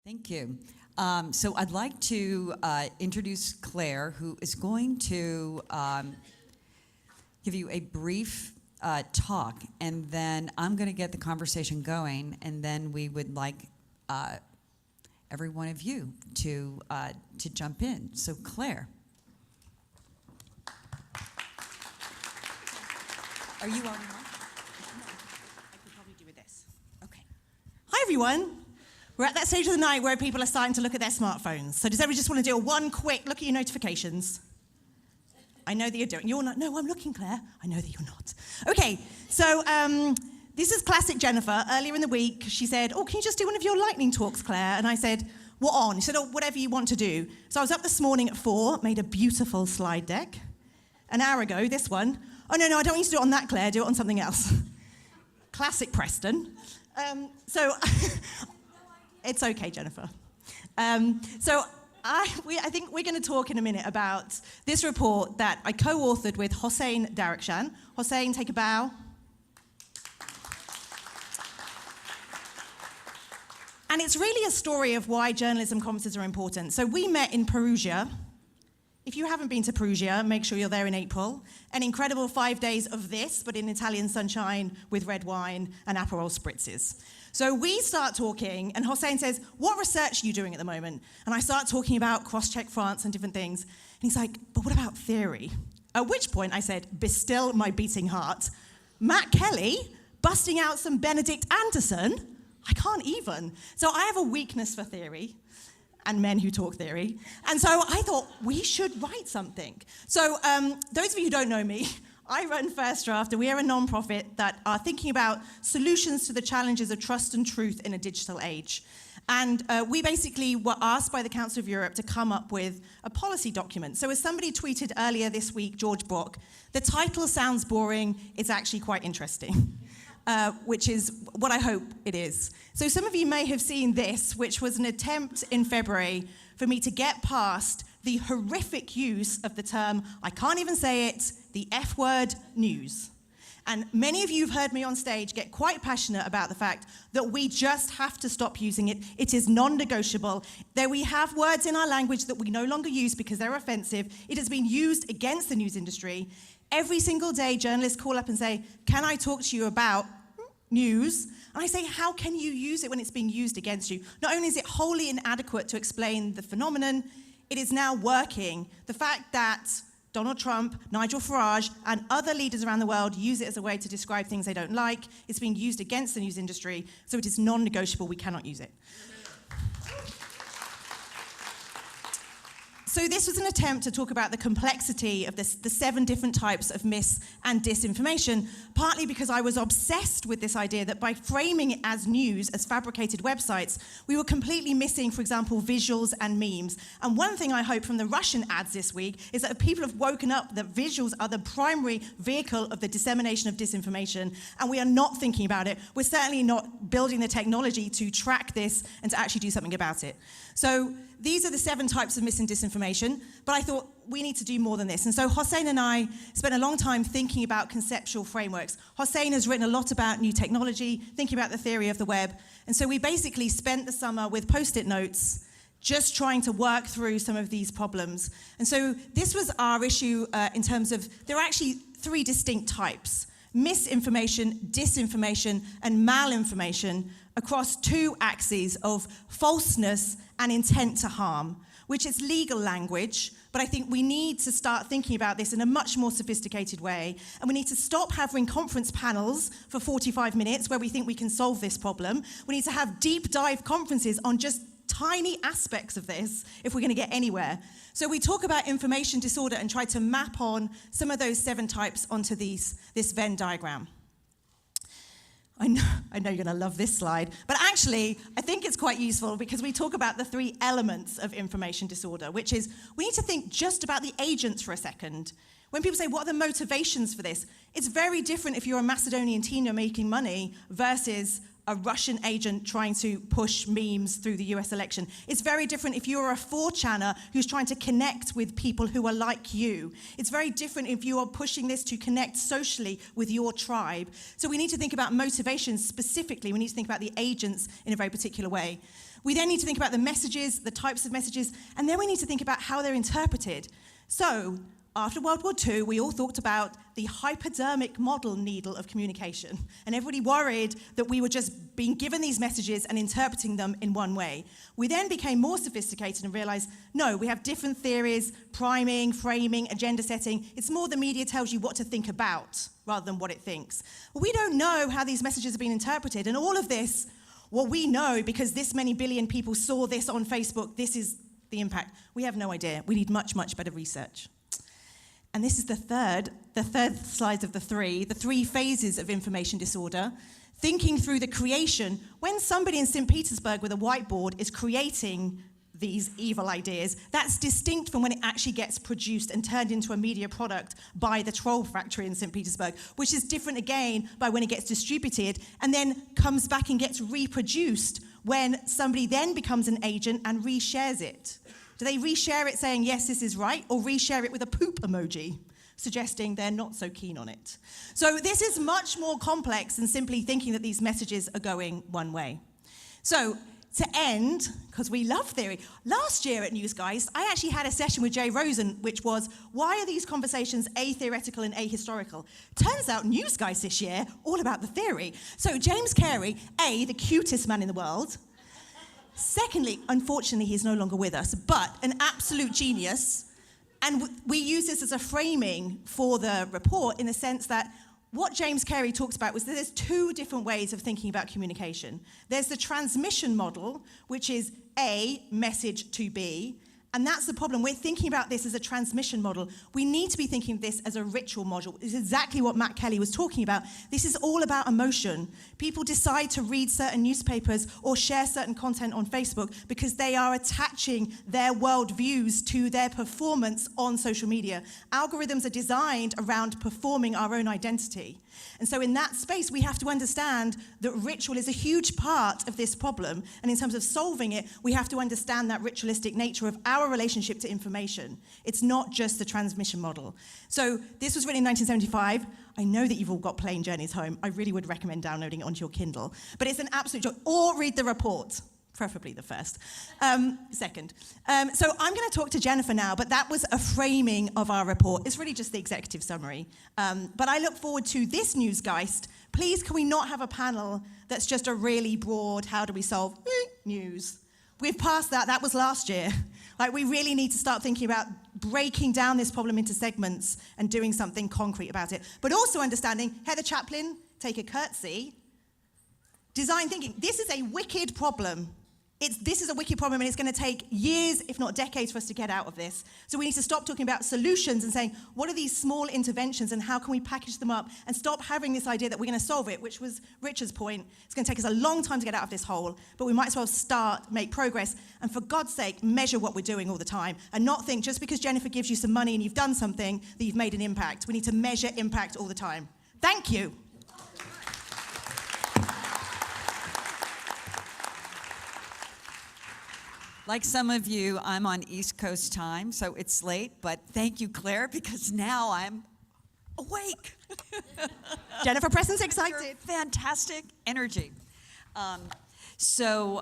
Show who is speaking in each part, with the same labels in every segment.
Speaker 1: Thank you. So I'd like to introduce Claire, who is going to give you a brief talk, and then I'm going to get the conversation going, and then we would like every one of you to jump in. So Claire. Are you on? I
Speaker 2: could probably do with this.
Speaker 1: Okay.
Speaker 2: Hi, everyone. We're at that stage of the night where people are starting to look at their smartphones. So does everybody just want to do one quick look at your notifications? I know that you're doing. You're not. No, I'm looking, Claire. I know that you're not. Okay. So this is classic Jennifer. Earlier in the week, she said, "Oh, can you just do one of your lightning talks, Claire?" And I said, "What on?" She said, "Oh, whatever you want to do." So I was up this morning at 4, made a beautiful slide deck. An hour ago, this one. Oh, no, I don't want you to do it on that, Claire. Do it on something else. Classic Preston. It's okay, Jennifer. I think we're going to talk in a minute about this report that I co-authored with Hossein Darakhshan. Hossein, take a bow. And it's really a story of why journalism conferences are important. So we met in Perugia. If you haven't been to Perugia, make sure you're there in April. An incredible 5 days of this, but in Italian sunshine with red wine and Aperol spritzes. So we start talking, and Hossein says, "What research are you doing at the moment?" And I start talking about Crosscheck France and different things. And he's like, "But what about theory?" At which point I said, "Be still my beating heart. Matt Kelly busting out some Benedict Anderson? I can't even." So I have a weakness for theory and men who talk theory. And so I thought we should write something. So those of you who don't know me, I run First Draft, and we are a non-profit that are thinking about solutions to the challenges of trust and truth in a digital age. And we basically were asked by the Council of Europe to come up with a policy document. So as somebody tweeted earlier this week, George Brock, the title sounds boring, it's actually quite interesting. Which is what I hope it is. So some of you may have seen this, which was an attempt in February for me to get past the horrific use of the term, I can't even say it, the F word, news. And many of you have heard me on stage get quite passionate about the fact that we just have to stop using it. It is non-negotiable. There we have words in our language that we no longer use because they're offensive. It has been used against the news industry. Every single day, journalists call up and say, "Can I talk to you about news?" And I say, how can you use it when it's being used against you? Not only is it wholly inadequate to explain the phenomenon, it is now working. The fact that Donald Trump, Nigel Farage, and other leaders around the world use it as a way to describe things they don't like, it's being used against the news industry, so it is non-negotiable, we cannot use it. So this was an attempt to talk about the complexity of the 7 different types of mis- and disinformation, partly because I was obsessed with this idea that by framing it as news, as fabricated websites, we were completely missing, for example, visuals and memes. And one thing I hope from the Russian ads this week is that people have woken up that visuals are the primary vehicle of the dissemination of disinformation, and we are not thinking about it. We're certainly not building the technology to track this and to actually do something about it. So these are the 7 types of mis- and disinformation, but I thought we need to do more than this. And so Hossein and I spent a long time thinking about conceptual frameworks. Hossein has written a lot about new technology, thinking about the theory of the web. And so we basically spent the summer with Post-it notes just trying to work through some of these problems. And so this was our issue in terms of, there are actually 3 distinct types: misinformation, disinformation, and malinformation, across 2 axes of falseness and intent to harm, which is legal language, but I think we need to start thinking about this in a much more sophisticated way, and we need to stop having conference panels for 45 minutes where we think we can solve this problem. We need to have deep dive conferences on just tiny aspects of this if we're going to get anywhere. So we talk about information disorder and try to map on some of those 7 types onto this Venn diagram. I know you're going to love this slide, but actually, I think it's quite useful because we talk about the 3 elements of information disorder, which is we need to think just about the agents for a second. When people say, what are the motivations for this? It's very different if you're a Macedonian teen making money versus a Russian agent trying to push memes through the US election. It's very different if you're a 4chaner who's trying to connect with people who are like you. It's very different if you are pushing this to connect socially with your tribe. So we need to think about motivations specifically. We need to think about the agents in a very particular way. We then need to think about the messages, the types of messages, and then we need to think about how they're interpreted. So, after World War II, we all thought about the hypodermic model needle of communication. And everybody worried that we were just being given these messages and interpreting them in one way. We then became more sophisticated and realized, no, we have different theories, priming, framing, agenda setting. It's more the media tells you what to think about rather than what it thinks. Well, we don't know how these messages have been interpreted. And all of this, well, we know because this many billion people saw this on Facebook, this is the impact. We have no idea. We need much, much better research. And this is the third slide of the three phases of information disorder. Thinking through the creation, when somebody in St. Petersburg with a whiteboard is creating these evil ideas, that's distinct from when it actually gets produced and turned into a media product by the troll factory in St. Petersburg, which is different again by when it gets distributed and then comes back and gets reproduced when somebody then becomes an agent and reshares it. Do they reshare it saying, yes, this is right, or reshare it with a poop emoji, suggesting they're not so keen on it? So this is much more complex than simply thinking that these messages are going one way. So to end, because we love theory, last year at NewsGeist, I actually had a session with Jay Rosen, which was, why are these conversations atheoretical and ahistorical? Turns out NewsGeist this year, all about the theory. So James Carey, the cutest man in the world. Secondly, unfortunately, he's no longer with us, but an absolute genius. And we use this as a framing for the report in the sense that what James Carey talks about was that there's two different ways of thinking about communication. There's the transmission model, which is A, message to B. And that's the problem. We're thinking about this as a transmission model. We need to be thinking of this as a ritual model. It's exactly what Matt Kelly was talking about. This is all about emotion. People decide to read certain newspapers or share certain content on Facebook because they are attaching their worldviews to their performance on social media. Algorithms are designed around performing our own identity. And so in that space, we have to understand that ritual is a huge part of this problem. And in terms of solving it, we have to understand that ritualistic nature of our relationship to information. It's not just the transmission model. So this was written in 1975. I know that you've all got Plane Journeys home. I really would recommend downloading it onto your Kindle. But it's an absolute joy. Or read the report. Preferably the first. Second. So I'm going to talk to Jennifer now, but that was a framing of our report. It's really just the executive summary. But I look forward to this NewsGeist. Please, can we not have a panel that's just a really broad, how do we solve news? We've passed that. That was last year. Like, we really need to start thinking about breaking down this problem into segments and doing something concrete about it. But also understanding, Heather Chaplin, take a curtsy. Design thinking. This is a wicked problem. This is a wicked problem, and it's going to take years, if not decades, for us to get out of this. So we need to stop talking about solutions and saying, what are these small interventions and how can we package them up and stop having this idea that we're going to solve it, which was Richard's point. It's going to take us a long time to get out of this hole, but we might as well start, make progress, and for God's sake, measure what we're doing all the time and not think just because Jennifer gives you some money and you've done something that you've made an impact. We need to measure impact all the time. Thank you.
Speaker 1: Like some of you, I'm on East Coast time, so it's late, but thank you, Claire, because now I'm awake.
Speaker 2: Jennifer Preston's excited.
Speaker 1: Your fantastic energy. So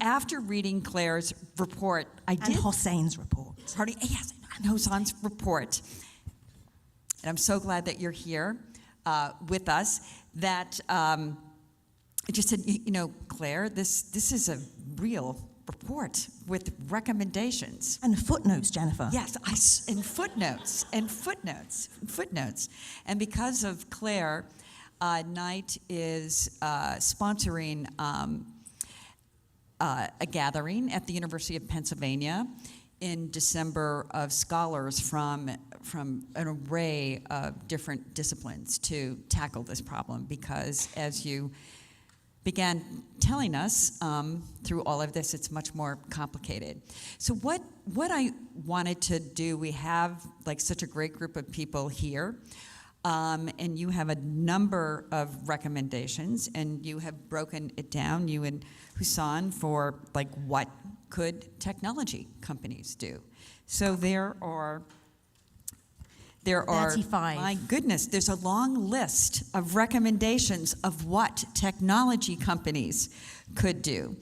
Speaker 1: after reading Claire's report,
Speaker 2: And Hossein's report.
Speaker 1: Yes, and Hossein's report. And I'm so glad that you're here with us. That I just said, Claire, this is a real report with recommendations.
Speaker 2: And footnotes, Jennifer.
Speaker 1: Yes, and footnotes. And because of Claire, Knight is sponsoring a gathering at the University of Pennsylvania in December of scholars from an array of different disciplines to tackle this problem, because as you began telling us through all of this, it's much more complicated. So what I wanted to do, we have like such a great group of people here, and you have a number of recommendations, and you have broken it down, you and Hussein, for like what could technology companies do. So there are
Speaker 2: 35.
Speaker 1: My goodness, there's a long list of recommendations of what technology companies could do.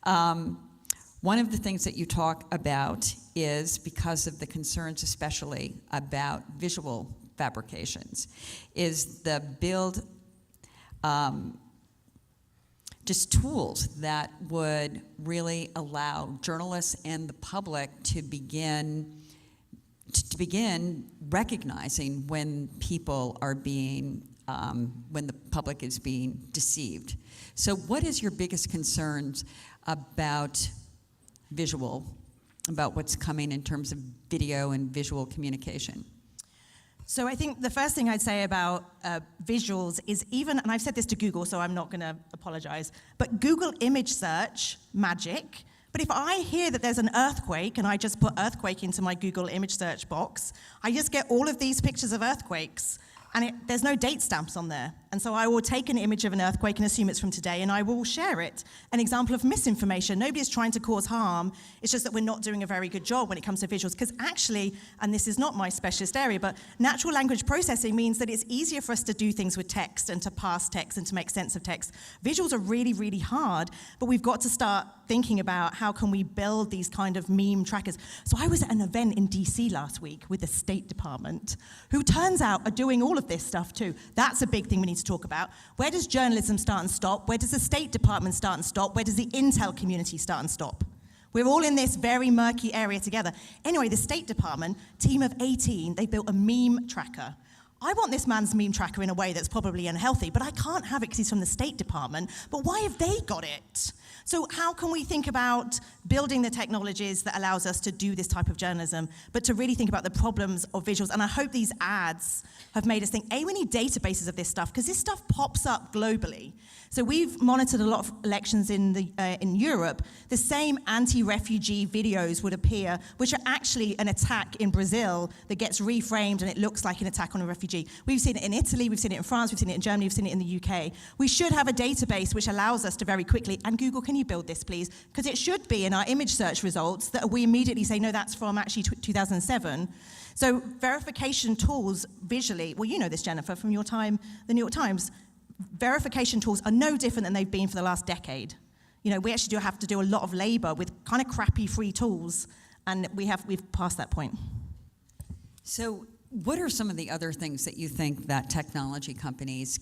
Speaker 1: One of the things that you talk about is because of the concerns, especially about visual fabrications, is the build just tools that would really allow journalists and the public to begin recognizing when people are being, when the public is being deceived. So what is your biggest concerns about about what's coming in terms of video and visual communication?
Speaker 2: So I think the first thing I'd say about visuals is even, and I've said this to Google, so I'm not going to apologize, but Google image search, magic. But if I hear that there's an earthquake and I just put earthquake into my Google image search box, I just get all of these pictures of earthquakes, and there's no date stamps on there. And so I will take an image of an earthquake and assume it's from today, and I will share it. An example of misinformation. Nobody's trying to cause harm. It's just that we're not doing a very good job when it comes to visuals. Because actually, and this is not my specialist area, but natural language processing means that it's easier for us to do things with text and to parse text and to make sense of text. Visuals are really, really hard, but we've got to start thinking about how can we build these kind of meme trackers. So I was at an event in DC last week with the State Department, who turns out are doing all of this stuff too. That's a big thing we need to talk about. Where does journalism start and stop? Where does the State Department start and stop? Where does the intel community start and stop? We're all in this very murky area together. Anyway, the State Department, team of 18, they built a meme tracker. I want this man's meme tracker in a way that's probably unhealthy, but I can't have it because he's from the State Department. But why have they got it? So how can we think about building the technologies that allows us to do this type of journalism, but to really think about the problems of visuals? And I hope these ads have made us think, A, we need databases of this stuff, because this stuff pops up globally. So we've monitored a lot of elections in Europe. The same anti-refugee videos would appear, which are actually an attack in Brazil that gets reframed and it looks like an attack on a refugee. We've seen it in Italy, we've seen it in France, we've seen it in Germany, we've seen it in the UK. We should have a database which allows us to very quickly, and Google, can you build this, please? Because it should be in our image search results that we immediately say, no, that's from actually 2007. So verification tools visually, well, you know this, Jennifer, from your time, the New York Times, verification tools are no different than they've been for the last decade. You know, we actually do have to do a lot of labor with kind of crappy free tools, and we've passed that point.
Speaker 1: So what are some of the other things that you think that technology companies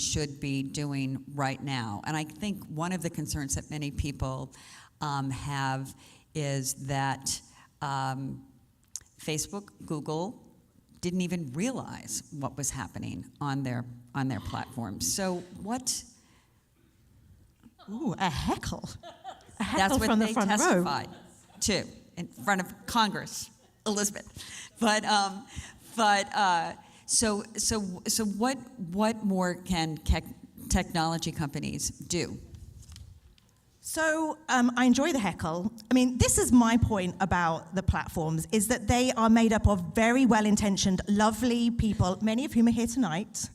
Speaker 1: should be doing right now? And I think one of the concerns that many people have is that Facebook, Google didn't even realize what was happening on their platforms. So what?
Speaker 2: Ooh, a heckle. A heckle
Speaker 1: That's what
Speaker 2: from the
Speaker 1: they
Speaker 2: front row.
Speaker 1: testified to in front of Congress, Elizabeth. So what more can technology companies do?
Speaker 2: So I enjoy the heckle. I mean, this is my point about the platforms, is that they are made up of very well-intentioned, lovely people, many of whom are here tonight,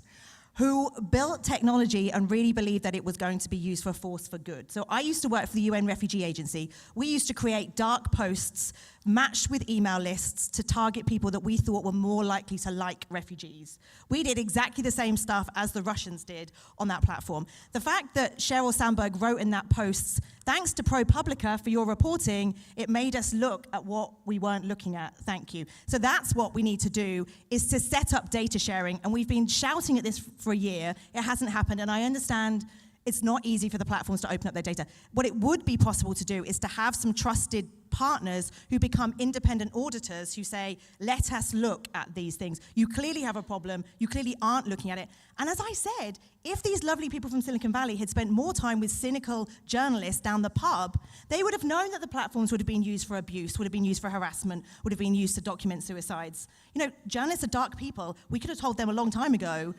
Speaker 2: who built technology and really believed that it was going to be used for a force for good. So I used to work for the UN Refugee Agency. We used to create dark posts matched with email lists to target people that we thought were more likely to like refugees. We did exactly the same stuff as the Russians did on that platform. The fact that Sheryl Sandberg wrote in that post, thanks to ProPublica for your reporting, it made us look at what we weren't looking at. Thank you. So that's what we need to do, is to set up data sharing. And we've been shouting at this for a year. It hasn't happened. And I understand it's not easy for the platforms to open up their data. What it would be possible to do is to have some trusted partners who become independent auditors who say, let us look at these things. You clearly have a problem. You clearly aren't looking at it. And as I said, if these lovely people from Silicon Valley had spent more time with cynical journalists down the pub, they would have known that the platforms would have been used for abuse, would have been used for harassment, would have been used to document suicides. You know, journalists are dark people. We could have told them a long time ago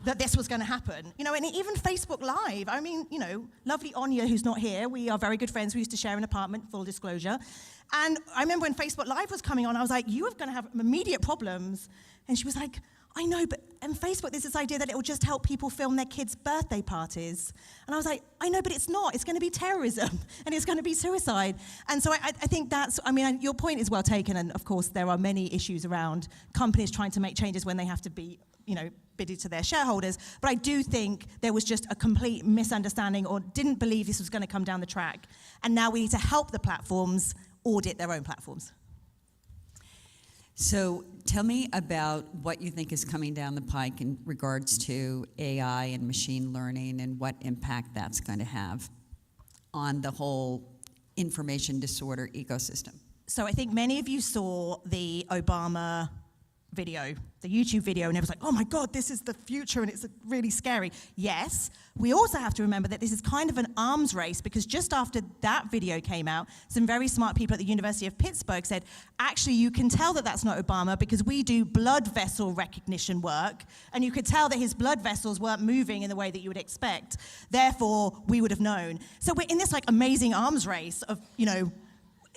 Speaker 2: that this was going to happen. You know, and even Facebook Live, I mean, you know, lovely Anya, who's not here, we are very good friends, we used to share an apartment, full disclosure. And I remember when Facebook Live was coming on, I was like, you are going to have immediate problems. And she was like, I know, but and Facebook, there's this idea that it will just help people film their kids' birthday parties. And I was like, I know, but it's not. It's going to be terrorism, and it's going to be suicide. And so I think that's, I mean, your point is well taken, and of course there are many issues around companies trying to make changes when they have to be, bidded to their shareholders. But I do think there was just a complete misunderstanding or didn't believe this was going to come down the track. And now we need to help the platforms audit their own platforms.
Speaker 1: So tell me about what you think is coming down the pike in regards to AI and machine learning and what impact that's going to have on the whole information disorder ecosystem.
Speaker 2: So I think many of you saw the Obama video, the YouTube video, and it was like, oh my God, this is the future and it's really scary. Yes, we also have to remember that this is kind of an arms race, because just after that video came out, some very smart people at the University of Pittsburgh said, actually, you can tell that that's not Obama because we do blood vessel recognition work, and you could tell that his blood vessels weren't moving in the way that you would expect. Therefore, we would have known. So we're in this amazing arms race of,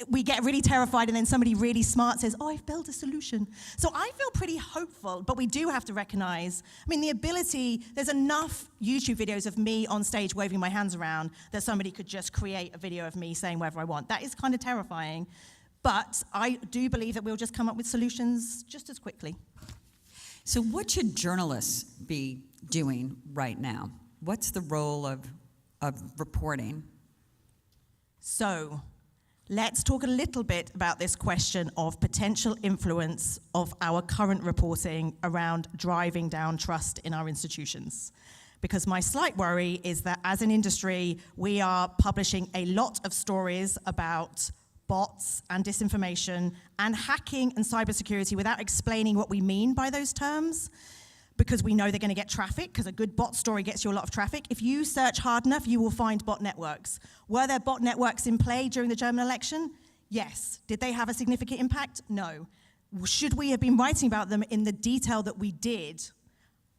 Speaker 2: we get really terrified, and then somebody really smart says, oh, I've built a solution. So I feel pretty hopeful, but we do have to recognize, there's enough YouTube videos of me on stage waving my hands around that somebody could just create a video of me saying whatever I want. That is kind of terrifying, but I do believe that we'll just come up with solutions just as quickly.
Speaker 1: So what should journalists be doing right now? What's the role of reporting?
Speaker 2: So let's talk a little bit about this question of potential influence of our current reporting around driving down trust in our institutions. Because my slight worry is that as an industry, we are publishing a lot of stories about bots and disinformation and hacking and cybersecurity without explaining what we mean by those terms, because we know they're going to get traffic, because a good bot story gets you a lot of traffic. If you search hard enough, you will find bot networks. Were there bot networks in play during the German election? Yes. Did they have a significant impact? No. Should we have been writing about them in the detail that we did?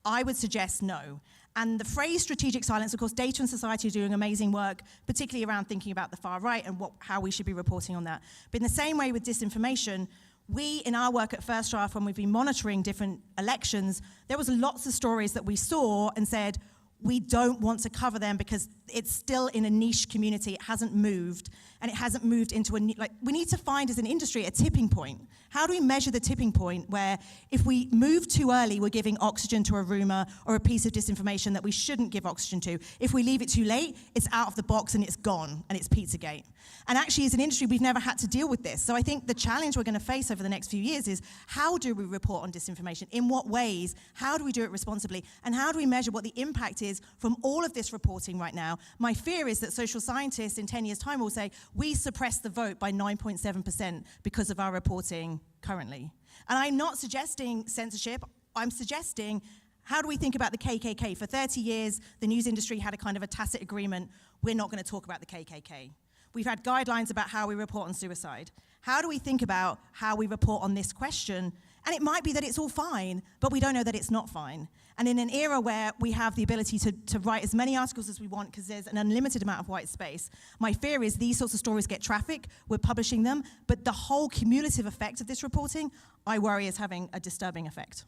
Speaker 2: I would suggest no. And the phrase strategic silence, of course, Data and Society are doing amazing work, particularly around thinking about the far right and how we should be reporting on that. But in the same way with disinformation, we, in our work at First Draft, when we've been monitoring different elections, there was lots of stories that we saw and said, we don't want to cover them because it's still in a niche community. It hasn't moved, and it hasn't moved into we need to find, as an industry, a tipping point. How do we measure the tipping point where if we move too early, we're giving oxygen to a rumor or a piece of disinformation that we shouldn't give oxygen to? If we leave it too late, it's out of the box and it's gone, and it's Pizzagate. And actually, as an industry, we've never had to deal with this. So I think the challenge we're going to face over the next few years is, how do we report on disinformation? In what ways? How do we do it responsibly? And how do we measure what the impact is from all of this reporting right now? My fear is that social scientists in 10 years' time will say, we suppressed the vote by 9.7% because of our reporting currently. And I'm not suggesting censorship. I'm suggesting, how do we think about the KKK? For 30 years, the news industry had a kind of a tacit agreement, we're not going to talk about the KKK. We've had guidelines about how we report on suicide. How do we think about how we report on this question? And it might be that it's all fine, but we don't know that it's not fine. And in an era where we have the ability to write as many articles as we want because there's an unlimited amount of white space, my fear is these sorts of stories get traffic, we're publishing them, but the whole cumulative effect of this reporting, I worry, is having a disturbing effect.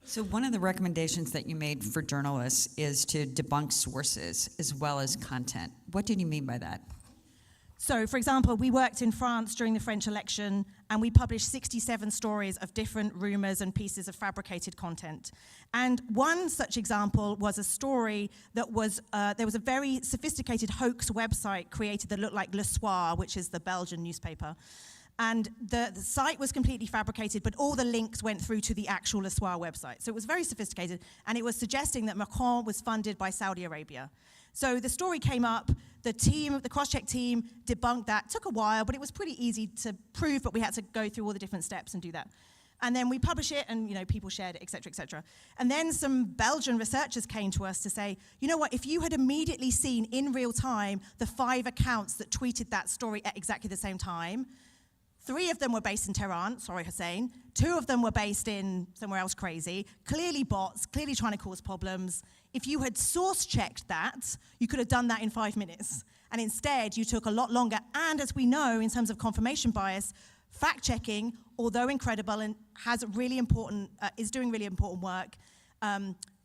Speaker 1: So one of the recommendations that you made for journalists is to debunk sources as well as content. What did you mean by that?
Speaker 2: So, for example, we worked in France during the French election, and we published 67 stories of different rumors and pieces of fabricated content. And one such example was a story that was, there was a very sophisticated hoax website created that looked like Le Soir, which is the Belgian newspaper. And the site was completely fabricated, but all the links went through to the actual Le Soir website. So it was very sophisticated, and it was suggesting that Macron was funded by Saudi Arabia. So the story came up, the cross-check team debunked that. It took a while, but it was pretty easy to prove, but we had to go through all the different steps and do that. And then we published it, and people shared it, et cetera, et cetera. And then some Belgian researchers came to us to say, you know what, if you had immediately seen in real time the 5 accounts that tweeted that story at exactly the same time, 3 of them were based in Tehran, sorry Hussein, 2 of them were based in somewhere else crazy, clearly bots, clearly trying to cause problems. If you had source-checked that, you could have done that in 5 minutes. And instead, you took a lot longer. And as we know, in terms of confirmation bias, fact-checking, although incredible and is doing really important work,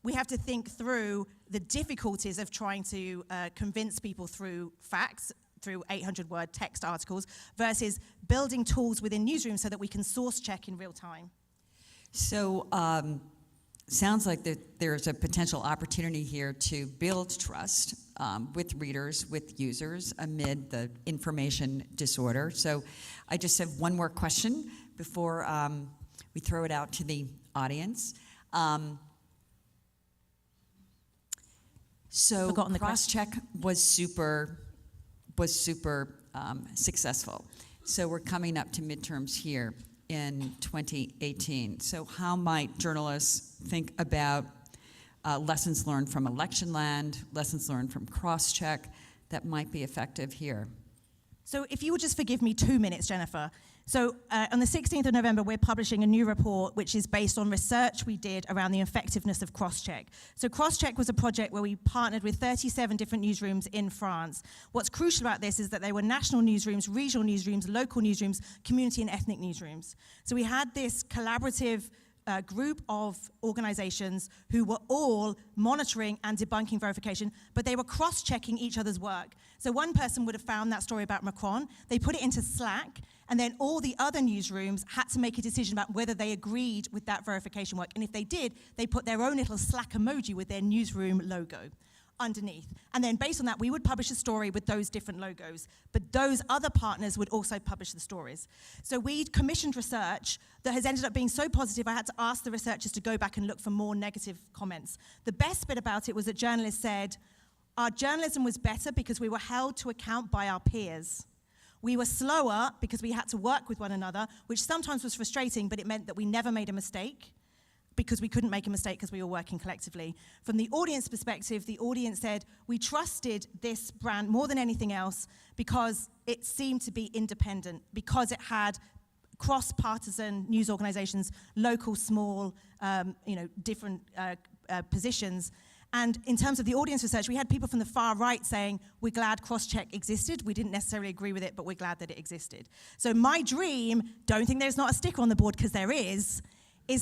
Speaker 2: We have to think through the difficulties of trying to convince people through facts, through 800-word text articles, versus building tools within newsrooms so that we can source check in real time.
Speaker 1: So, sounds like there's a potential opportunity here to build trust with readers, with users, amid the information disorder. So I just have one more question before we throw it out to the audience. So cross-check was super successful. So we're coming up to midterms here in 2018. So how might journalists think about lessons learned from election land, lessons learned from cross-check that might be effective here?
Speaker 2: So if you would just forgive me 2 minutes, Jennifer. So on the 16th of November, we're publishing a new report which is based on research we did around the effectiveness of cross-check. So cross-check was a project where we partnered with 37 different newsrooms in France. What's crucial about this is that they were national newsrooms, regional newsrooms, local newsrooms, community and ethnic newsrooms. So we had this collaborative group of organizations who were all monitoring and debunking verification, but they were cross-checking each other's work. So one person would have found that story about Macron, they put it into Slack, and then all the other newsrooms had to make a decision about whether they agreed with that verification work. And if they did, they put their own little Slack emoji with their newsroom logo underneath. And then based on that, we would publish a story with those different logos, but those other partners would also publish the stories. So we commissioned research that has ended up being so positive, I had to ask the researchers to go back and look for more negative comments. The best bit about it was that journalists said, our journalism was better because we were held to account by our peers. We were slower because we had to work with one another, which sometimes was frustrating, but it meant that we never made a mistake, because we couldn't make a mistake because we were working collectively. From the audience perspective, the audience said, we trusted this brand more than anything else because it seemed to be independent, because it had cross-partisan news organizations, local, small, different positions. And in terms of the audience research, we had people from the far right saying, we're glad cross-check existed. We didn't necessarily agree with it, but we're glad that it existed. So my dream, don't think there's not a sticker on the board because there is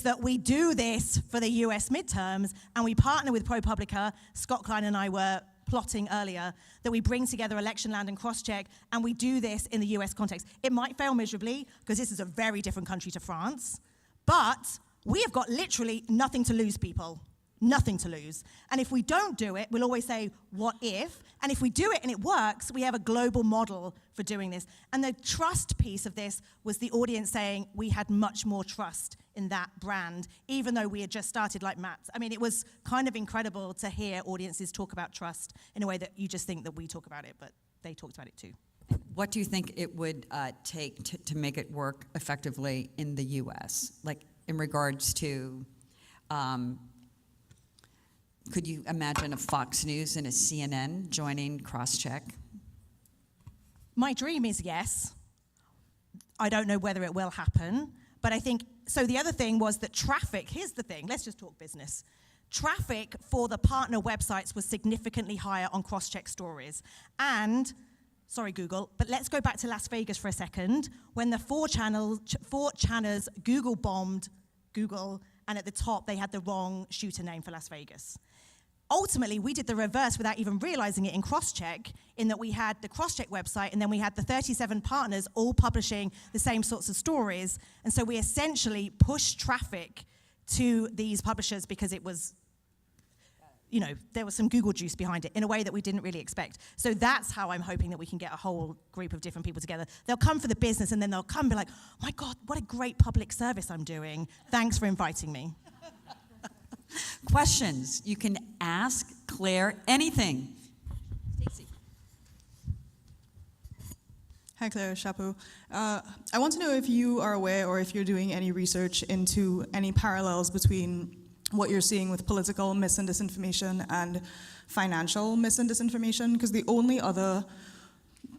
Speaker 2: that we do this for the US midterms, and we partner with ProPublica. Scott Klein and I were plotting earlier that we bring together election land and cross-check, and we do this in the US context. It might fail miserably, because this is a very different country to France, but we have got literally nothing to lose, people. Nothing to lose. And if we don't do it, we'll always say, what if? And if we do it and it works, we have a global model for doing this. And the trust piece of this was the audience saying we had much more trust in that brand, even though we had just started like Matt. I mean, it was kind of incredible to hear audiences talk about trust in a way that you just think that we talk about it, but they talked about it too.
Speaker 1: What do you think it would take to make it work effectively in the US? Like in regards to, could you imagine a Fox News and a CNN joining cross-check?
Speaker 2: My dream is yes. I don't know whether it will happen, but I think, so the other thing was that traffic, here's the thing, let's just talk business. Traffic for the partner websites was significantly higher on cross-check stories. And, sorry Google, but let's go back to Las Vegas for a second, when the 4chaners Google bombed Google, and at the top they had the wrong shooter name for Las Vegas. Ultimately, we did the reverse without even realizing it in cross-check, in that we had the cross-check website, and then we had the 37 partners all publishing the same sorts of stories. And so we essentially pushed traffic to these publishers because it was, there was some Google juice behind it in a way that we didn't really expect. So that's how I'm hoping that we can get a whole group of different people together. They'll come for the business, and then they'll come and be like, oh my God, what a great public service I'm doing. Thanks for inviting me.
Speaker 1: Questions? You can ask Claire anything. Stacey.
Speaker 3: Hi, Claire, Chapeau. I want to know if you are aware or if you're doing any research into any parallels between what you're seeing with political mis and disinformation and financial mis and disinformation, because the only other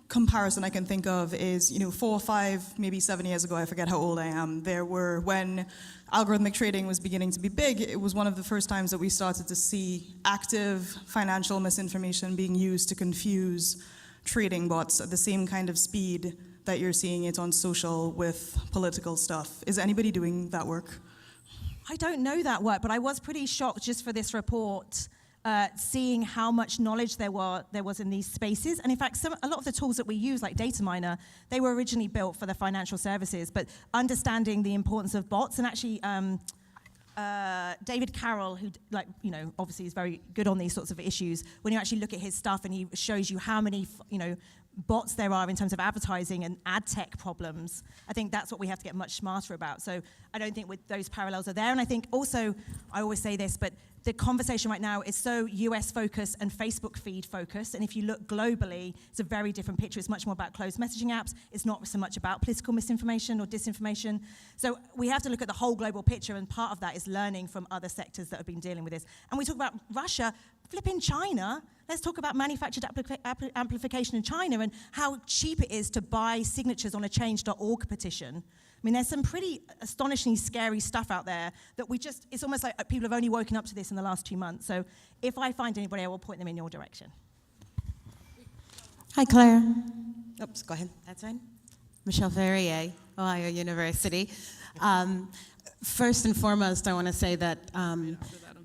Speaker 3: comparison I can think of is, 4 or 5, maybe 7 years ago, I forget how old I am, when algorithmic trading was beginning to be big, it was one of the first times that we started to see active financial misinformation being used to confuse trading bots at the same kind of speed that you're seeing it on social with political stuff. Is anybody doing that work?
Speaker 2: I don't know that work, but I was pretty shocked just for this report, seeing how much knowledge there was in these spaces. And in fact, a lot of the tools that we use, like Data Miner, they were originally built for the financial services, but understanding the importance of bots, and actually David Carroll, who obviously is very good on these sorts of issues, when you actually look at his stuff and he shows you how many bots there are in terms of advertising and ad tech problems, I think that's what we have to get much smarter about. So I don't think those parallels are there. And I think also, I always say this, but the conversation right now is so US focused and Facebook feed focused. And if you look globally, it's a very different picture. It's much more about closed messaging apps. It's not so much about political misinformation or disinformation. So we have to look at the whole global picture, and part of that is learning from other sectors that have been dealing with this. And we talk about Russia, flipping China. Let's talk about manufactured amplification in China and how cheap it is to buy signatures on a change.org petition. I mean, there's some pretty astonishingly scary stuff out there that it's almost like people have only woken up to this in the last 2 months. So if I find anybody, I will point them in your direction.
Speaker 4: Hi, Claire. Oops, go ahead. That's fine. Michelle Ferrier, Ohio University. First and foremost, I want to say that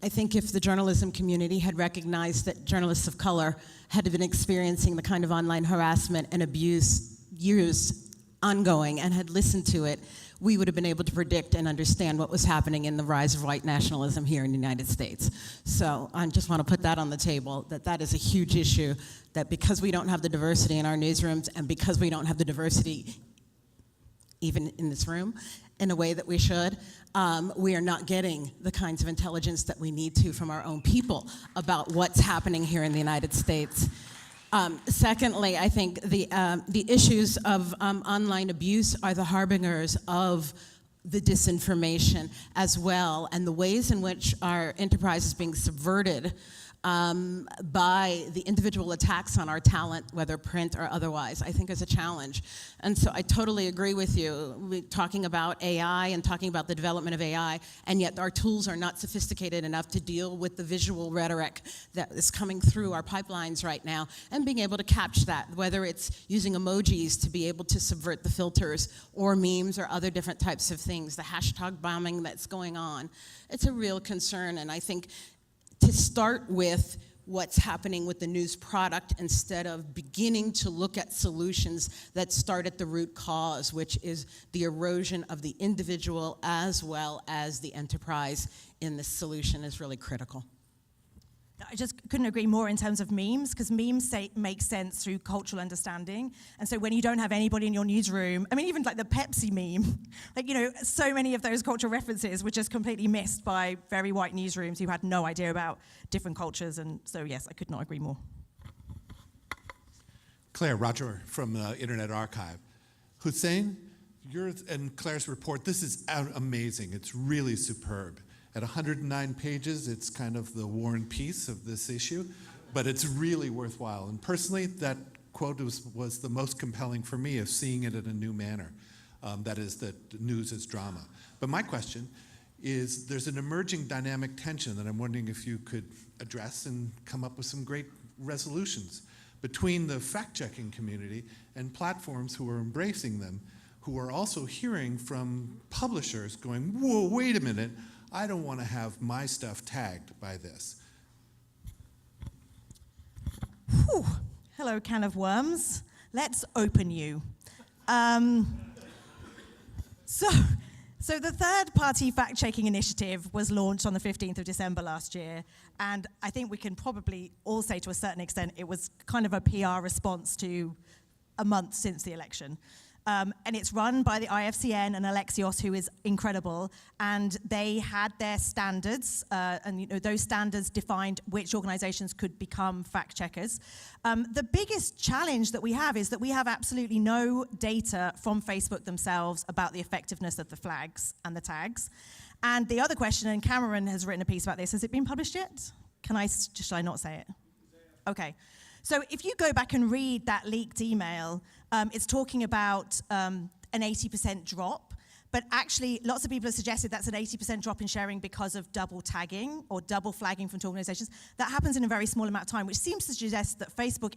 Speaker 4: I think if the journalism community had recognized that journalists of color had been experiencing the kind of online harassment and abuse years ongoing and had listened to it, we would have been able to predict and understand what was happening in the rise of white nationalism here in the United States. So I just want to put that on the table, that is a huge issue, that because we don't have the diversity in our newsrooms and because we don't have the diversity even in this room in a way that we should, we are not getting the kinds of intelligence that we need to from our own people about what's happening here in the United States. Secondly, I think the issues of online abuse are the harbingers of the disinformation as well, and the ways in which our enterprise is being subverted by the individual attacks on our talent, whether print or otherwise, I think is a challenge. And so I totally agree with you. We're talking about AI and talking about the development of AI, and yet our tools are not sophisticated enough to deal with the visual rhetoric that is coming through our pipelines right now, and being able to catch that, whether it's using emojis to be able to subvert the filters, or memes or other different types of things, the hashtag bombing that's going on. It's a real concern, and I think to start with what's happening with the news product instead of beginning to look at solutions that start at the root cause, which is the erosion of the individual as well as the enterprise in this solution, is really critical.
Speaker 2: I just couldn't agree more in terms of memes, because memes make sense through cultural understanding. And so when you don't have anybody in your newsroom, I mean, even like the Pepsi meme, so many of those cultural references were just completely missed by very white newsrooms who had no idea about different cultures. And so, yes, I could not agree more.
Speaker 5: Claire, Roger from Internet Archive. Hussein, yours and Claire's report, this is amazing. It's really superb. At 109 pages, it's kind of the War and Peace of this issue, but it's really worthwhile. And personally, that quote was the most compelling for me of seeing it in a new manner. That is, that news is drama. But my question is, there's an emerging dynamic tension that I'm wondering if you could address and come up with some great resolutions between the fact-checking community and platforms who are embracing them, who are also hearing from publishers going, whoa, wait a minute, I don't want to have my stuff tagged by this.
Speaker 2: Whew. Hello, can of worms. Let's open you. So the third-party fact-checking initiative was launched on the 15th of December last year, and I think we can probably all say to a certain extent it was kind of a PR response to a month since the election. And it's run by the IFCN and Alexios, who is incredible. And they had their standards, and those standards defined which organizations could become fact checkers. The biggest challenge that we have is that we have absolutely no data from Facebook themselves about the effectiveness of the flags and the tags. And the other question, and Cameron has written a piece about this, has it been published yet? Should I not say it? Okay. So if you go back and read that leaked email, it's talking about an 80% drop, but actually lots of people have suggested that's an 80% drop in sharing because of double tagging or double flagging from two organizations. That happens in a very small amount of time, which seems to suggest that Facebook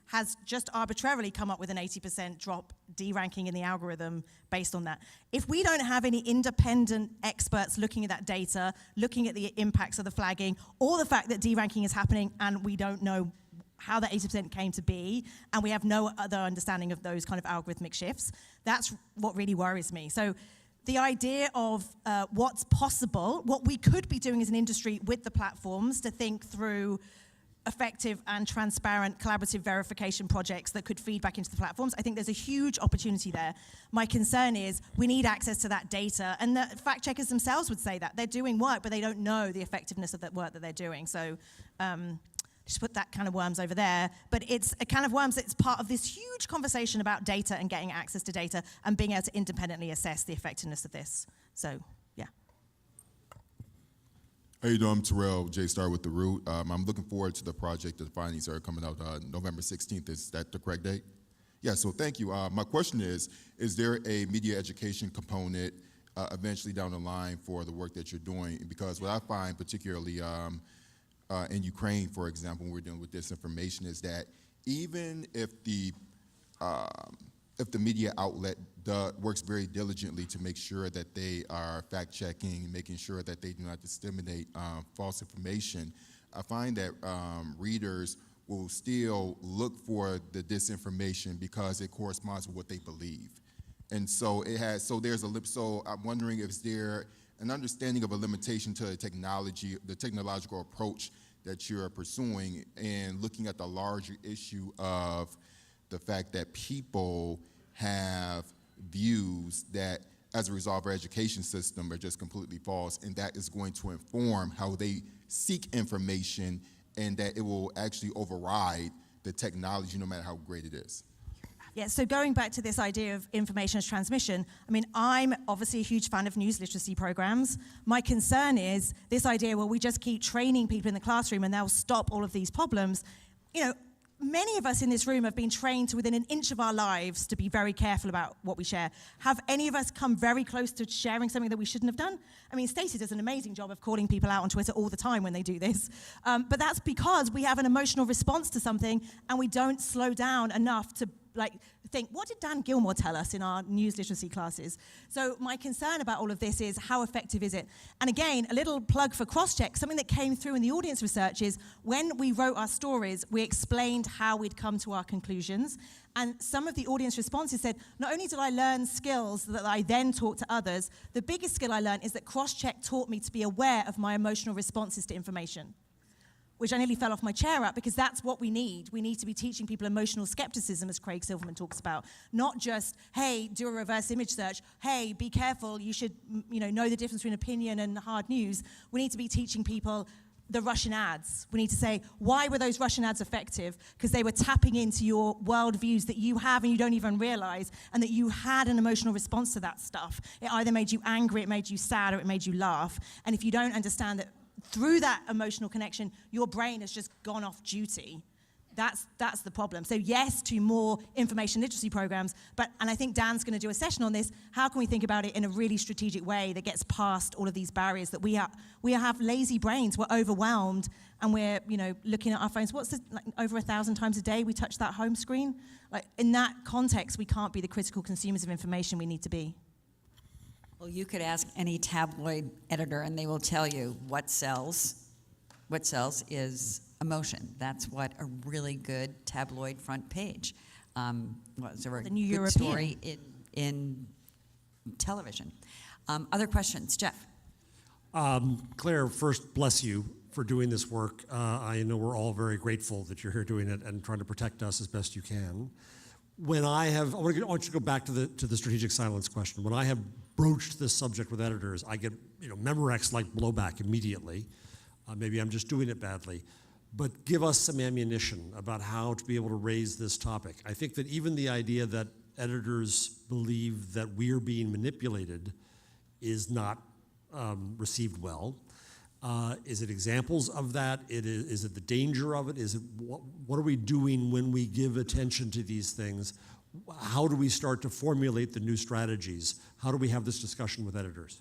Speaker 2: has just arbitrarily come up with an 80% drop deranking in the algorithm based on that. If we don't have any independent experts looking at that data, looking at the impacts of the flagging, or the fact that deranking is happening and we don't know how that 80% came to be, and we have no other understanding of those kind of algorithmic shifts, that's what really worries me. So the idea of what's possible, what we could be doing as an industry with the platforms to think through effective and transparent collaborative verification projects that could feed back into the platforms, I think there's a huge opportunity there. My concern is we need access to that data, and the fact checkers themselves would say that. They're doing work, but they don't know the effectiveness of that work that they're doing. So just put that kind of worms over there. But it's a kind of worms that's part of this huge conversation about data and getting access to data and being able to independently assess the effectiveness of this. So, yeah.
Speaker 6: How you doing? I'm Terrell J. Star with The Root. I'm looking forward to the project. The findings are coming out November 16th. Is that the correct date? Yeah, so thank you. My question is there a media education component eventually down the line for the work that you're doing? Because what I find particularly in Ukraine, for example, when we're dealing with disinformation, is that even if the media outlet works very diligently to make sure that they are fact-checking, making sure that they do not disseminate false information, I find that readers will still look for the disinformation because it corresponds with what they believe. And so so I'm wondering if there an understanding of a limitation to the technological approach that you're pursuing, and looking at the larger issue of the fact that people have views that, as a result of our education system, are just completely false, and that is going to inform how they seek information, and that it will actually override the technology no matter how great it is.
Speaker 2: Yeah, so going back to this idea of information as transmission, I mean, I'm obviously a huge fan of news literacy programs. My concern is this idea where we just keep training people in the classroom and they'll stop all of these problems. You know, many of us in this room have been trained to within an inch of our lives to be very careful about what we share. Have any of us come very close to sharing something that we shouldn't have done? I mean, Stacey does an amazing job of calling people out on Twitter all the time when they do this. But that's because we have an emotional response to something and we don't slow down enough to think, what did Dan Gilmore tell us in our news literacy classes? So my concern about all of this is how effective is it? And again, a little plug for cross-check. Something that came through in the audience research is when we wrote our stories, we explained how we'd come to our conclusions. And some of the audience responses said, not only did I learn skills that I then taught to others, the biggest skill I learned is that cross-check taught me to be aware of my emotional responses to information, which I nearly fell off my chair at, because that's what we need. We need to be teaching people emotional skepticism, as Craig Silverman talks about. Not just, hey, do a reverse image search. Hey, be careful. You should know the difference between opinion and hard news. We need to be teaching people the Russian ads. We need to say, why were those Russian ads effective? Because they were tapping into your worldviews that you have and you don't even realize, and that you had an emotional response to that stuff. It either made you angry, it made you sad, or it made you laugh. And if you don't understand that through that emotional connection, your brain has just gone off duty. That's the problem. So yes to more information literacy programs, and I think Dan's going to do a session on this. How can we think about it in a really strategic way that gets past all of these barriers that we have lazy brains, we're overwhelmed, and we're looking at our phones. What's this, over 1,000 times a day we touch that home screen? In that context, we can't be the critical consumers of information we need to be.
Speaker 1: Well, you could ask any tabloid editor and they will tell you what sells. What sells is emotion. That's what a really good tabloid front page. Was there a
Speaker 2: The New
Speaker 1: good
Speaker 2: European
Speaker 1: story in television? Other questions? Jeff?
Speaker 7: Claire, first, bless you for doing this work. I know we're all very grateful that you're here doing it and trying to protect us as best you can. I want you to go back to the strategic silence question. When I have broached this subject with editors, I get Memorex-like blowback immediately. Maybe I'm just doing it badly. But give us some ammunition about how to be able to raise this topic. I think that even the idea that editors believe that we're being manipulated is not received well. Is it examples of that? Is it the danger of it? Is it what are we doing when we give attention to these things? How do we start to formulate the new strategies? How do we have this discussion with editors?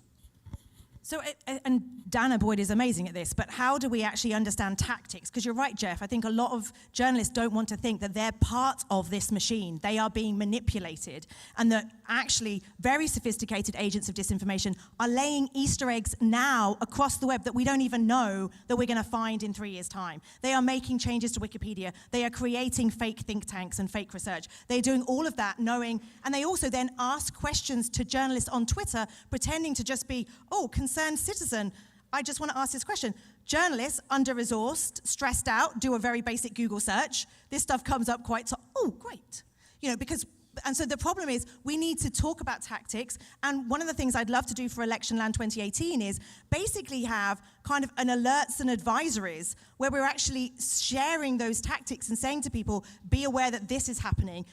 Speaker 2: So, and Dana Boyd is amazing at this, but how do we actually understand tactics? Because you're right, Jeff, I think a lot of journalists don't want to think that they're part of this machine. They are being manipulated, and that actually very sophisticated agents of disinformation are laying Easter eggs now across the web that we don't even know that we're going to find in 3 years' time. They are making changes to Wikipedia. They are creating fake think tanks and fake research. They're doing all of that knowing, and they also then ask questions to journalists on Twitter, pretending to just be, oh, concerned citizen, I just want to ask this question. Journalists, under-resourced, stressed out, do a very basic Google search. This stuff comes up quite, oh, great. You know, because, and so the problem is we need to talk about tactics, and one of the things I'd love to do for Election Land 2018 is basically have kind of an alerts and advisories where we're actually sharing those tactics and saying to people, be aware that this is happening,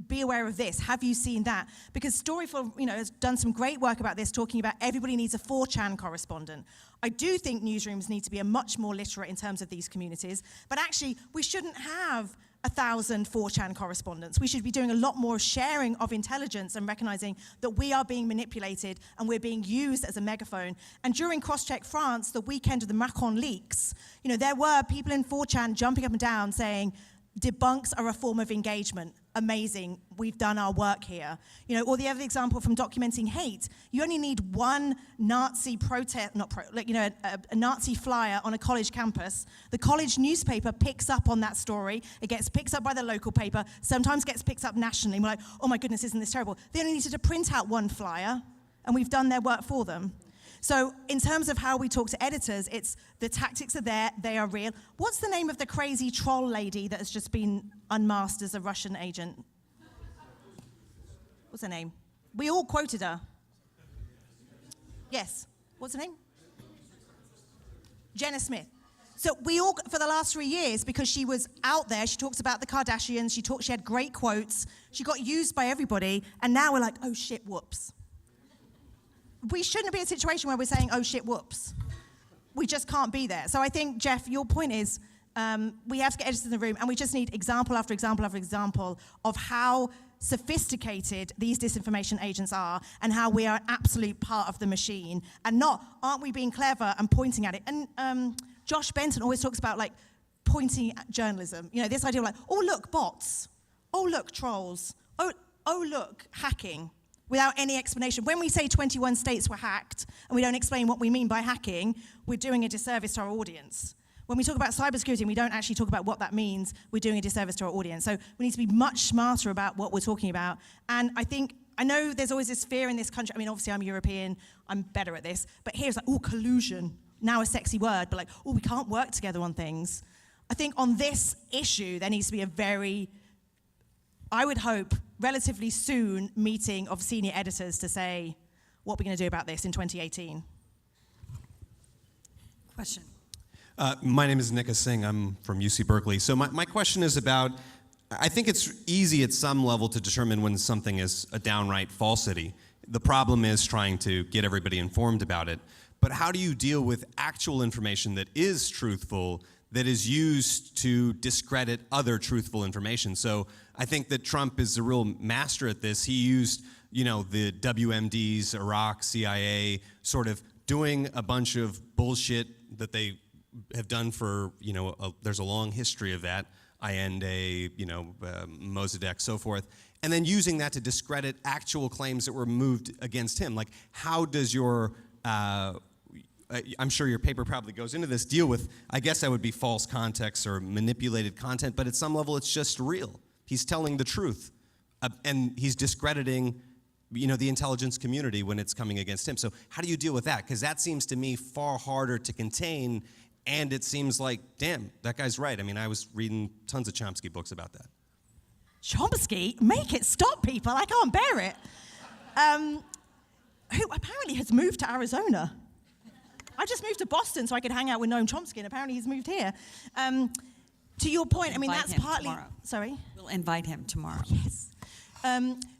Speaker 2: be aware of this, have you seen that? Because Storyful, you know, has done some great work about this, talking about everybody needs a 4chan correspondent. I do think newsrooms need to be much more literate in terms of these communities, but actually we shouldn't have 1,000 4chan correspondents. We should be doing a lot more sharing of intelligence and recognizing that we are being manipulated and we're being used as a megaphone. And during Crosscheck France, the weekend of the Macron leaks, you know, there were people in 4chan jumping up and down saying, debunks are a form of engagement. Amazing, we've done our work here. You know, or the other example from documenting hate, you only need one Nazi protest, a Nazi flyer on a college campus. The college newspaper picks up on that story. It gets picked up by the local paper, sometimes gets picked up nationally. We're like, oh my goodness, isn't this terrible? They only needed to print out one flyer, and we've done their work for them. So in terms of how we talk to editors, it's the tactics are there, they are real. What's the name of the crazy troll lady that has just been unmasked as a Russian agent? What's her name? We all quoted her. Yes. What's her name? Jenna Smith. So we all, for the last 3 years, because she was out there, she talks about the Kardashians, she had great quotes, she got used by everybody, and now we're like, oh shit, whoops. We shouldn't be in a situation where we're saying, oh shit, whoops. We just can't be there. So I think, Jeff, your point is we have to get editors in the room, and we just need example after example after example of how sophisticated these disinformation agents are and how we are an absolute part of the machine and aren't we being clever and pointing at it? And Josh Benton always talks about like pointing at journalism. You know, this idea of like, oh look, bots. Oh look, trolls. Oh look, hacking. Without any explanation. When we say 21 states were hacked and we don't explain what we mean by hacking, we're doing a disservice to our audience. When we talk about cybersecurity and we don't actually talk about what that means, we're doing a disservice to our audience. So we need to be much smarter about what we're talking about. And I know there's always this fear in this country. I mean, obviously I'm European, I'm better at this, but here's like, oh, collusion. Now a sexy word, but like, oh, we can't work together on things. I think on this issue, there needs to be a very, I would hope, relatively soon meeting of senior editors to say what we're going to do about this in 2018.
Speaker 1: Question.
Speaker 8: My name is Nika Singh. I'm from UC Berkeley. So my question is about, I think it's easy at some level to determine when something is a downright falsity. The problem is trying to get everybody informed about it. But how do you deal with actual information that is truthful that is used to discredit other truthful information? So I think that Trump is a real master at this. He used, you know, the WMDs, Iraq, CIA, sort of doing a bunch of bullshit that they have done for, you know, there's a long history of that, INDA, you know, Mossadegh, so forth, and then using that to discredit actual claims that were moved against him. Like, how does your I'm sure your paper probably goes into this, deal with, I guess that would be false context or manipulated content, but at some level it's just real. He's telling the truth, and he's discrediting, you know, the intelligence community when it's coming against him. So how do you deal with that? Because that seems to me far harder to contain, and it seems like, damn, that guy's right. I mean, I was reading tons of Chomsky books about that.
Speaker 2: Chomsky? Make it stop, people. I can't bear it. Who apparently has moved to Arizona. I just moved to Boston so I could hang out with Noam Chomsky, and apparently he's moved here. To your point, I mean,
Speaker 1: Invite
Speaker 2: that's
Speaker 1: him
Speaker 2: partly...
Speaker 1: tomorrow.
Speaker 2: Sorry?
Speaker 1: We'll invite him tomorrow.
Speaker 2: Yes.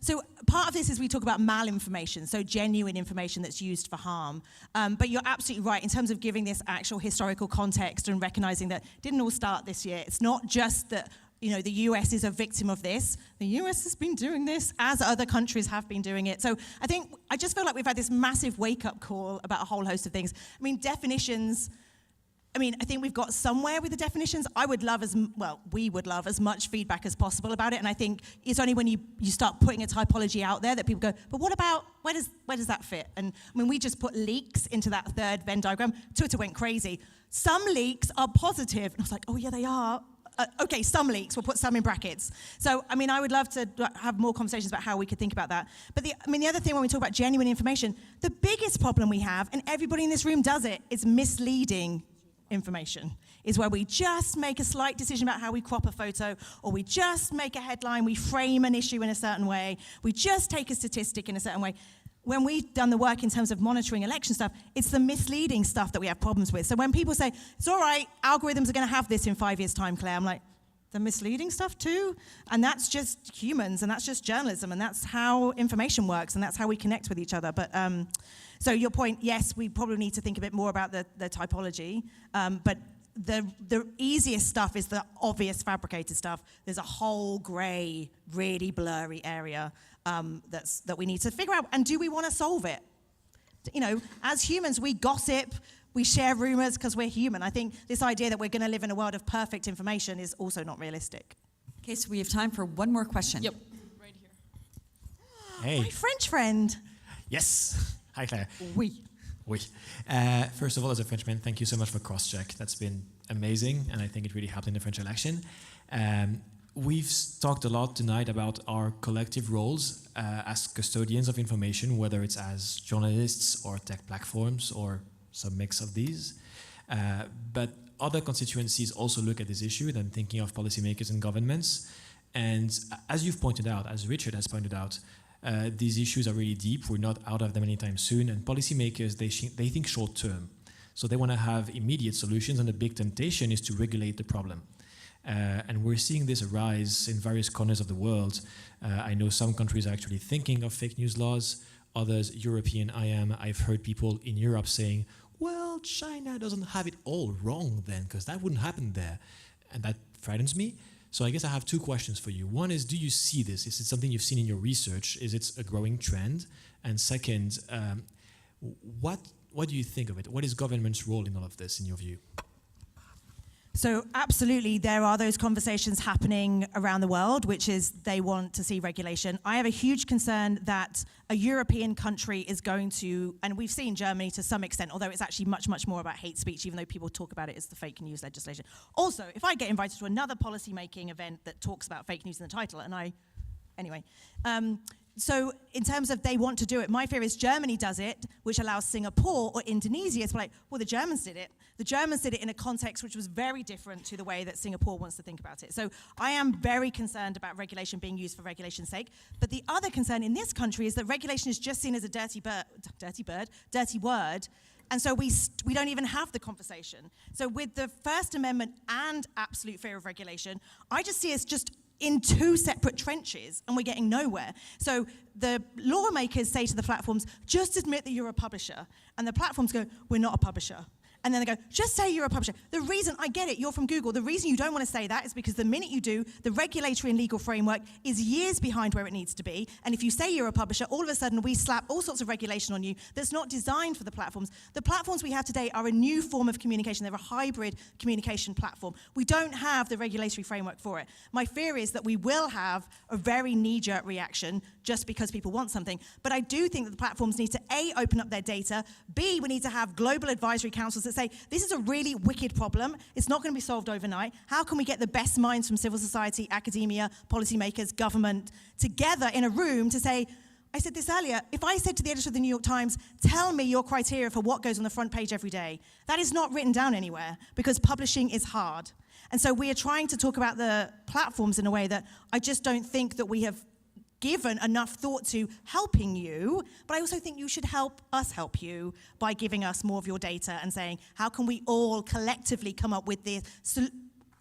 Speaker 2: So part of this is we talk about malinformation, so genuine information that's used for harm. But you're absolutely right in terms of giving this actual historical context and recognizing that it didn't all start this year. It's not just that the US is a victim of this. The US has been doing this as other countries have been doing it. So I just feel like we've had this massive wake-up call about a whole host of things. I mean, definitions, I think we've got somewhere with the definitions. We would love as much feedback as possible about it. And I think it's only when you start putting a typology out there that people go, but what about, where does that fit? And we just put leaks into that third Venn diagram. Twitter went crazy. Some leaks are positive. And I was like, oh yeah, they are. Okay, some leaks, we'll put some in brackets. So, I would love to have more conversations about how we could think about that. But the other thing when we talk about genuine information, the biggest problem we have, and everybody in this room does it, is misleading information, is where we just make a slight decision about how we crop a photo, or we just make a headline, we frame an issue in a certain way, we just take a statistic in a certain way. When we've done the work in terms of monitoring election stuff, it's the misleading stuff that we have problems with. So when people say, it's all right, algorithms are going to have this in 5 years' time, Claire, I'm like, the misleading stuff too? And that's just humans, and that's just journalism, and that's how information works, and that's how we connect with each other. But so your point, yes, we probably need to think a bit more about the typology, but the easiest stuff is the obvious fabricated stuff. There's a whole gray, really blurry area that we need to figure out. And do we want to solve it? As humans, we gossip, we share rumors because we're human. I think this idea that we're going to live in a world of perfect information is also not realistic.
Speaker 1: Okay, so we have time for one more question.
Speaker 9: Yep.
Speaker 3: Right here.
Speaker 9: Hey.
Speaker 2: My French friend.
Speaker 9: Yes. Hi, Claire.
Speaker 2: Oui.
Speaker 9: Oui. First of all, as a Frenchman, thank you so much for cross-check. That's been amazing, and I think it really helped in the French election. We've talked a lot tonight about our collective roles as custodians of information, whether it's as journalists or tech platforms or some mix of these. But other constituencies also look at this issue, then thinking of policymakers and governments. And as you've pointed out, as Richard has pointed out, these issues are really deep. We're not out of them anytime soon. And policymakers, they think short term. So they want to have immediate solutions, and the big temptation is to regulate the problem. And we're seeing this arise in various corners of the world. I know some countries are actually thinking of fake news laws, others European. I've heard people in Europe saying, well, China doesn't have it all wrong then, because that wouldn't happen there. And that frightens me. So I guess I have two questions for you. One is, do you see this? Is it something you've seen in your research? Is it a growing trend? And second, what do you think of it? What is government's role in all of this, in your view?
Speaker 2: So absolutely, there are those conversations happening around the world, which is they want to see regulation. I have a huge concern that a European country is going to, and we've seen Germany to some extent, although it's actually much, much more about hate speech, even though people talk about it as the fake news legislation. Also, if I get invited to another policy-making event that talks about fake news in the title, so in terms of they want to do it, my fear is Germany does it, which allows Singapore or Indonesia to be like, well, the Germans did it. The Germans did it in a context which was very different to the way that Singapore wants to think about it. So I am very concerned about regulation being used for regulation's sake. But the other concern in this country is that regulation is just seen as a dirty word. And so we don't even have the conversation. So with the First Amendment and absolute fear of regulation, I just see us just in two separate trenches, and we're getting nowhere. So the lawmakers say to the platforms, just admit that you're a publisher. And the platforms go, we're not a publisher. And then they go, just say you're a publisher. The reason, I get it, you're from Google. The reason you don't want to say that is because the minute you do, the regulatory and legal framework is years behind where it needs to be. And if you say you're a publisher, all of a sudden we slap all sorts of regulation on you that's not designed for the platforms. The platforms we have today are a new form of communication. They're a hybrid communication platform. We don't have the regulatory framework for it. My fear is that we will have a very knee-jerk reaction just because people want something. But I do think that the platforms need to, A, open up their data, B, we need to have global advisory councils that say, this is a really wicked problem. It's not going to be solved overnight. How can we get the best minds from civil society, academia, policymakers, government, together in a room to say, I said this earlier, if I said to the editor of the New York Times, tell me your criteria for what goes on the front page every day, that is not written down anywhere because publishing is hard. And so we are trying to talk about the platforms in a way that I just don't think that we have given enough thought to helping you, but I also think you should help us help you by giving us more of your data and saying, how can we all collectively come up with the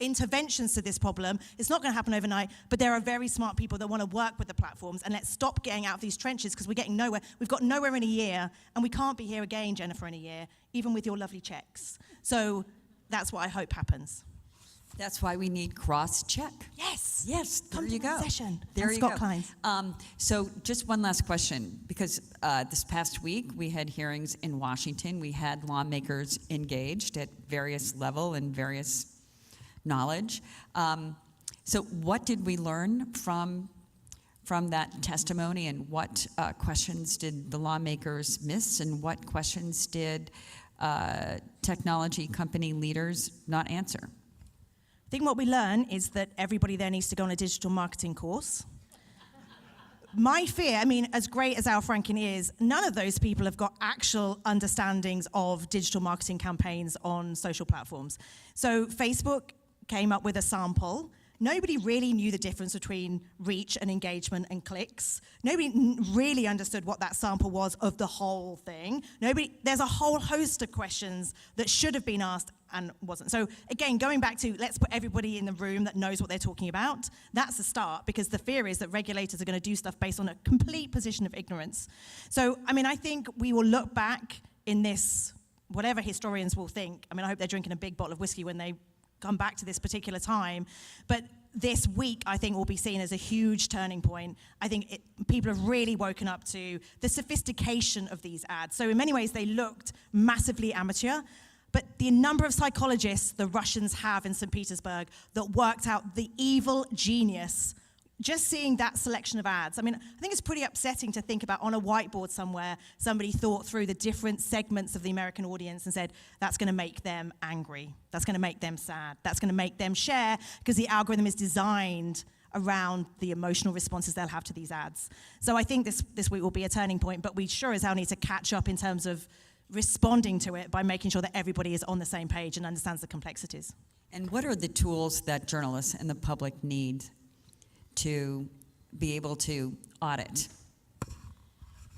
Speaker 2: interventions to this problem? It's not going to happen overnight, but there are very smart people that want to work with the platforms, and let's stop getting out of these trenches because we're getting nowhere. We've got nowhere in a year, and we can't be here again, Jennifer, in a year, even with your lovely checks. So that's what I hope happens.
Speaker 1: That's why we need cross-check.
Speaker 2: Yes.
Speaker 1: Yes, there
Speaker 2: Come
Speaker 1: you
Speaker 2: to my
Speaker 1: go.
Speaker 2: session.
Speaker 1: There
Speaker 2: And
Speaker 1: you
Speaker 2: Scott
Speaker 1: go.
Speaker 2: Kleins.
Speaker 1: So just one last question, because this past week we had hearings in Washington. We had lawmakers engaged at various level and various knowledge. So what did we learn from that testimony, and what questions did the lawmakers miss, and what questions did technology company leaders not answer?
Speaker 2: I think what we learn is that everybody there needs to go on a digital marketing course. My fear, I mean, as great as Al Franken is, none of those people have got actual understandings of digital marketing campaigns on social platforms. So Facebook came up with a sample. Nobody really knew the difference between reach and engagement and clicks. Nobody really understood what that sample was of the whole thing. There's a whole host of questions that should have been asked and wasn't. So again, going back to let's put everybody in the room that knows what they're talking about, that's a start, because the fear is that regulators are going to do stuff based on a complete position of ignorance. So, I mean, I think we will look back in this, whatever historians will think. I mean, I hope they're drinking a big bottle of whiskey when they come back to this particular time, but this week I think will be seen as a huge turning point. I think people have really woken up to the sophistication of these ads. So in many ways they looked massively amateur, but the number of psychologists the Russians have in St. Petersburg that worked out the evil genius, just seeing that selection of ads. I mean, I think it's pretty upsetting to think about on a whiteboard somewhere, somebody thought through the different segments of the American audience and said, that's going to make them angry. That's going to make them sad. That's going to make them share, because the algorithm is designed around the emotional responses they'll have to these ads. So I think this week will be a turning point, but we sure as hell need to catch up in terms of responding to it by making sure that everybody is on the same page and understands the complexities.
Speaker 1: And what are the tools that journalists and the public need to be able to audit?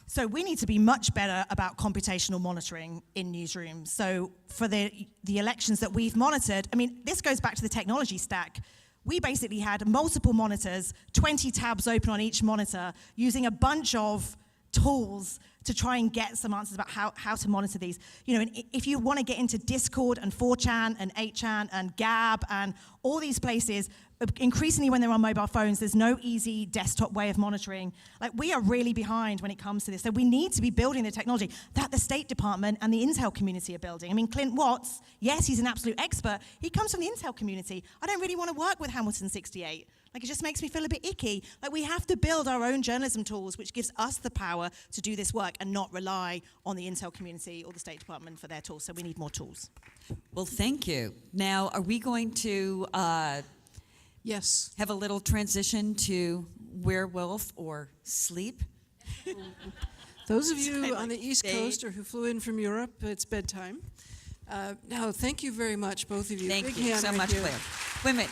Speaker 2: So we need to be much better about computational monitoring in newsrooms. So for the elections that we've monitored, I mean, this goes back to the technology stack. We basically had multiple monitors, 20 tabs open on each monitor, using a bunch of tools to try and get some answers about how to monitor these. You know, and if you want to get into Discord and 4chan and 8chan and Gab and all these places, increasingly when they're on mobile phones, there's no easy desktop way of monitoring. Like, we are really behind when it comes to this. So we need to be building the technology that the State Department and the Intel community are building. I mean, Clint Watts, yes, he's an absolute expert. He comes from the Intel community. I don't really want to work with Hamilton 68. Like, it just makes me feel a bit icky. Like, we have to build our own journalism tools, which gives us the power to do this work and not rely on the Intel community or the State Department for their tools. So we need more tools.
Speaker 1: Well, thank you. Now, are we going to
Speaker 10: Yes.
Speaker 1: have a little transition to werewolf or sleep?
Speaker 10: Those of you
Speaker 1: like
Speaker 10: on the East
Speaker 1: they-
Speaker 10: Coast or who flew in from Europe, it's bedtime. Now, thank you very much, both of you.
Speaker 1: Thank
Speaker 10: Big
Speaker 1: you
Speaker 10: hand
Speaker 1: so
Speaker 10: right
Speaker 1: much,
Speaker 10: here.
Speaker 1: Claire. Wait a minute.